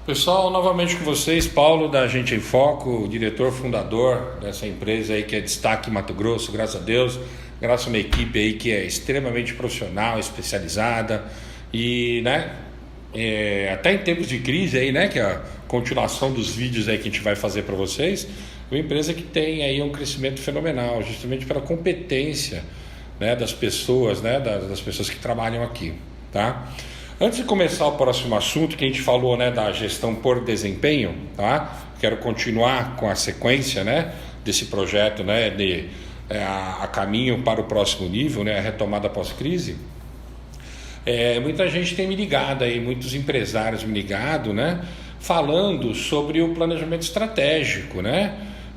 Pessoal, novamente com vocês, Paulo da Agente em Foco, diretor fundador dessa empresa aí que é destaque em Mato Grosso, graças a Deus, graças a uma equipe aí que é extremamente profissional, especializada e, até em tempos de crise aí, que é a continuação dos vídeos aí que a gente vai fazer para vocês, uma empresa que tem aí um crescimento fenomenal, justamente pela competência, das pessoas, das pessoas que trabalham aqui, tá? Antes de começar o próximo assunto, que a gente falou, da gestão por desempenho, tá? Quero continuar com a sequência, desse projeto, a caminho para o próximo nível, a retomada pós-crise. Muita gente tem me ligado aí, muitos empresários me ligado, falando sobre o planejamento estratégico,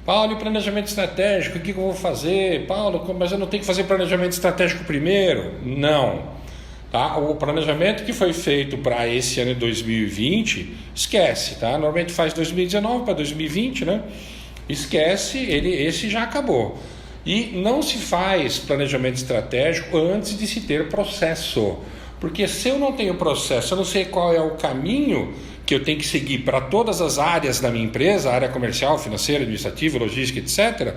Paulo, e planejamento estratégico, o que eu vou fazer? Paulo, mas eu não tenho que fazer planejamento estratégico primeiro? Não. Tá? O planejamento que foi feito para esse ano de 2020, esquece, tá? Normalmente faz 2019 para 2020, Esquece, esse já acabou. E não se faz planejamento estratégico antes de se ter processo. Porque se eu não tenho processo, eu não sei qual é o caminho que eu tenho que seguir para todas as áreas da minha empresa, área comercial, financeira, administrativa, logística, etc.,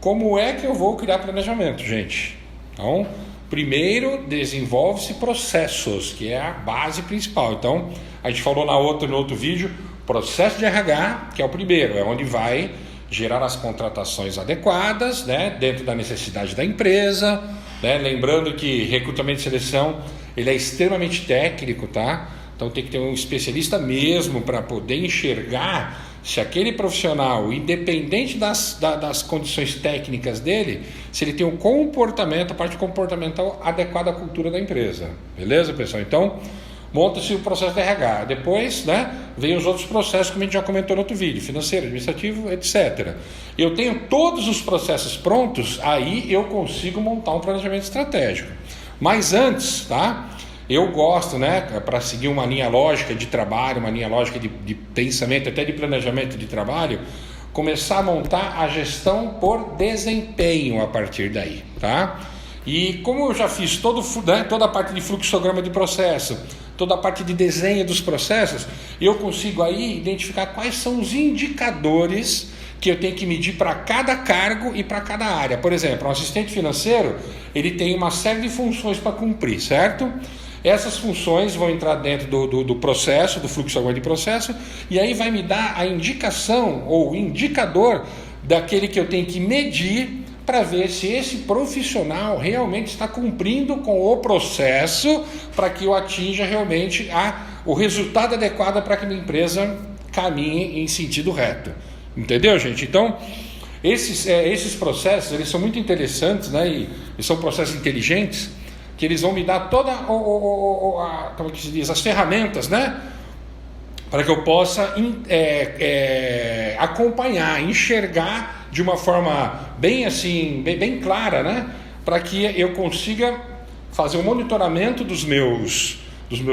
como é que eu vou criar planejamento, gente? Então, primeiro, desenvolve-se processos, que é a base principal. Então, a gente falou no outro vídeo, processo de RH, que é o primeiro, é onde vai gerar as contratações adequadas, dentro da necessidade da empresa, lembrando que recrutamento e seleção, ele é extremamente técnico, tá? Então, tem que ter um especialista mesmo para poder enxergar se aquele profissional, independente das condições técnicas dele, se ele tem um comportamento, a parte comportamental adequada à cultura da empresa. Beleza, pessoal? Então, monta-se o processo de RH. Depois, vem os outros processos, como a gente já comentou no outro vídeo, financeiro, administrativo, etc. Eu tenho todos os processos prontos, aí eu consigo montar um planejamento estratégico. Mas antes, eu gosto, para seguir uma linha lógica de trabalho, uma linha lógica de pensamento, até de planejamento de trabalho, começar a montar a gestão por desempenho a partir daí, tá? E como eu já fiz toda a parte de fluxograma de processo, toda a parte de desenho dos processos, eu consigo aí identificar quais são os indicadores que eu tenho que medir para cada cargo e para cada área. Por exemplo, um assistente financeiro, ele tem uma série de funções para cumprir, certo? Essas funções vão entrar dentro do processo, do fluxograma de processo, e aí vai me dar a indicação ou indicador daquele que eu tenho que medir para ver se esse profissional realmente está cumprindo com o processo para que eu atinja realmente o resultado adequado para que a minha empresa caminhe em sentido reto. Entendeu, gente? Então, esses processos, eles são muito interessantes, e são processos inteligentes, que eles vão me dar toda como que se diz, as ferramentas, para que eu possa acompanhar, enxergar de uma forma bem clara, para que eu consiga fazer um monitoramento dos meus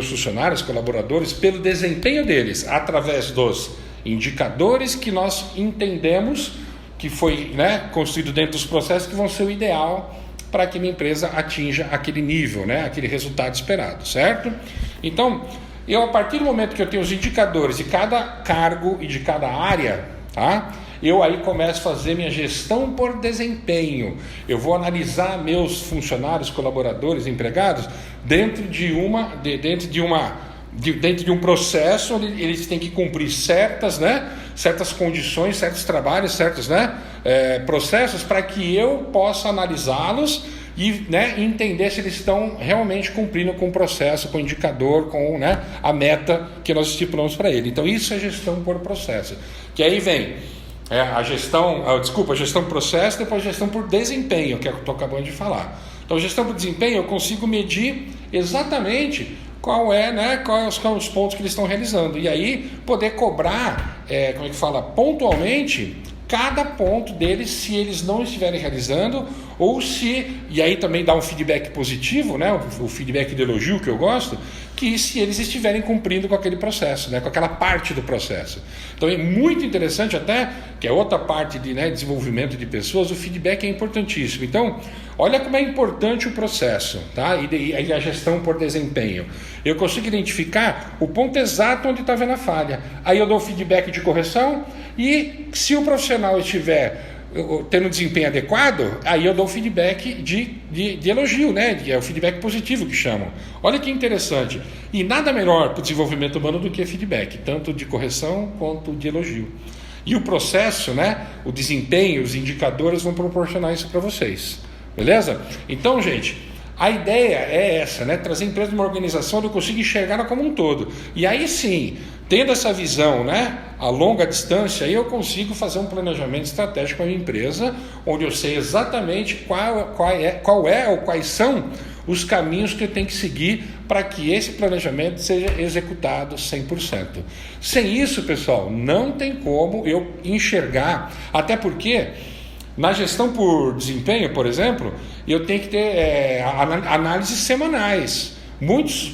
funcionários, colaboradores, pelo desempenho deles, através dos indicadores que nós entendemos que foi construído dentro dos processos, que vão ser o ideal para que minha empresa atinja aquele nível, aquele resultado esperado, certo? Então, a partir do momento que eu tenho os indicadores de cada cargo e de cada área, eu aí começo a fazer minha gestão por desempenho. Eu vou analisar meus funcionários, colaboradores, empregados dentro de um processo onde eles têm que cumprir certas condições, certos trabalhos, certos processos, para que eu possa analisá-los e entender se eles estão realmente cumprindo com o processo, com o indicador, com a meta que nós estipulamos para ele. Então isso é gestão por processo, que aí vem a gestão por processo, depois a gestão por desempenho, que é o que eu estou acabando de falar. Então, gestão por desempenho, eu consigo medir exatamente quais são os pontos que eles estão realizando. E aí, poder cobrar, pontualmente, cada ponto deles, se eles não estiverem realizando, e aí também dar um feedback positivo, o feedback de elogio que eu gosto, que se eles estiverem cumprindo com aquele processo, né, com aquela parte do processo. Então é muito interessante até, que é outra parte de, né, desenvolvimento de pessoas, o feedback é importantíssimo. Então, olha como é importante o processo, tá? E a gestão por desempenho. Eu consigo identificar o ponto exato onde está havendo a falha. Aí eu dou feedback de correção e se o profissional estiver tendo um desempenho adequado, aí eu dou feedback de elogio, né? É o feedback positivo que chamam. Olha que interessante. E nada melhor para o desenvolvimento humano do que feedback, tanto de correção quanto de elogio. E o processo, né? O desempenho, os indicadores vão proporcionar isso para vocês. Beleza? Então, gente, a ideia é essa, né? Trazer a empresa numa organização onde eu consigo enxergar ela como um todo. E aí sim, tendo essa visão, né, a longa distância, aí eu consigo fazer um planejamento estratégico para a minha empresa, onde eu sei exatamente qual é ou quais são os caminhos que eu tenho que seguir para que esse planejamento seja executado 100%. Sem isso, pessoal, não tem como eu enxergar, até porque na gestão por desempenho, por exemplo, eu tenho que ter análises semanais. Muitos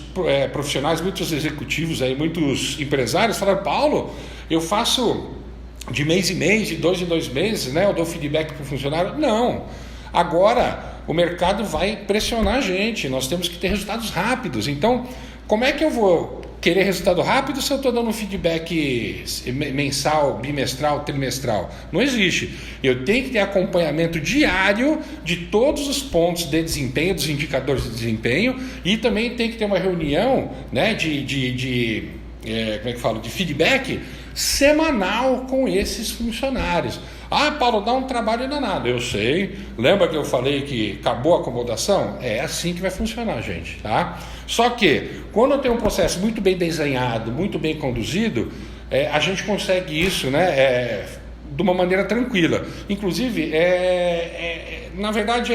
profissionais, muitos executivos, aí, muitos empresários falaram: Paulo, eu faço de mês em mês, de 2 em 2 meses, né? Eu dou feedback para o funcionário. Não, agora o mercado vai pressionar a gente, nós temos que ter resultados rápidos. Então, como é que eu vou querer resultado rápido se eu estou dando um feedback mensal, bimestral, trimestral? Não existe. Eu tenho que ter acompanhamento diário de todos os pontos de desempenho, dos indicadores de desempenho, e também tem que ter uma reunião, né, de feedback semanal com esses funcionários. Ah, Paulo, dá um trabalho danado. Eu sei. Lembra que eu falei que acabou a acomodação? É assim que vai funcionar, gente, tá? Só que, quando eu tenho um processo muito bem desenhado, muito bem conduzido, a gente consegue isso, né, de uma maneira tranquila. Inclusive, na verdade,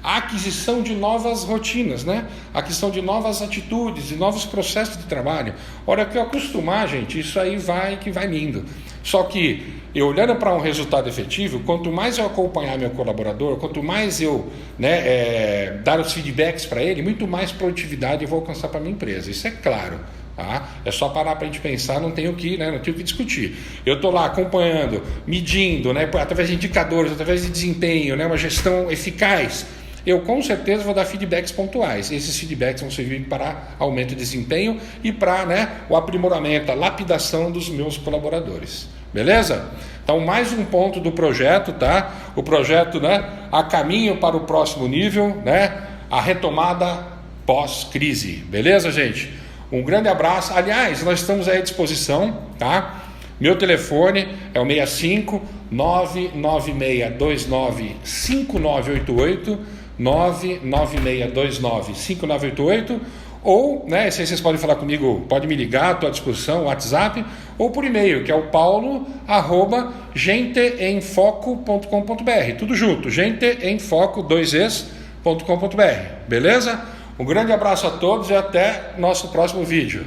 a aquisição de novas rotinas, né? A aquisição de novas atitudes, de novos processos de trabalho. A hora que eu acostumar, gente, isso aí vai lindo. Só que, eu olhando para um resultado efetivo, quanto mais eu acompanhar meu colaborador, quanto mais eu, né, dar os feedbacks para ele, muito mais produtividade eu vou alcançar para a minha empresa. Isso é claro. Tá? É só parar para a gente pensar, não tenho o que discutir. Eu estou lá acompanhando, medindo, né, através de indicadores, através de desempenho, né, uma gestão eficaz. Eu com certeza vou dar feedbacks pontuais. Esses feedbacks vão servir para aumento de desempenho e para, né, o aprimoramento, a lapidação dos meus colaboradores. Beleza? Então, mais um ponto do projeto, tá? O projeto, né, a caminho para o próximo nível, né? A retomada pós-crise. Beleza, gente? Um grande abraço. Aliás, nós estamos aí à disposição, tá? Meu telefone é o 65 99629 5988, 99629 5988, ou, né, se vocês podem falar comigo, pode me ligar, estou à disposição, WhatsApp, ou por e-mail, que é o paulo@genteemfoco.com.br, tudo junto, genteemfoco.com.br, beleza? Um grande abraço a todos e até nosso próximo vídeo.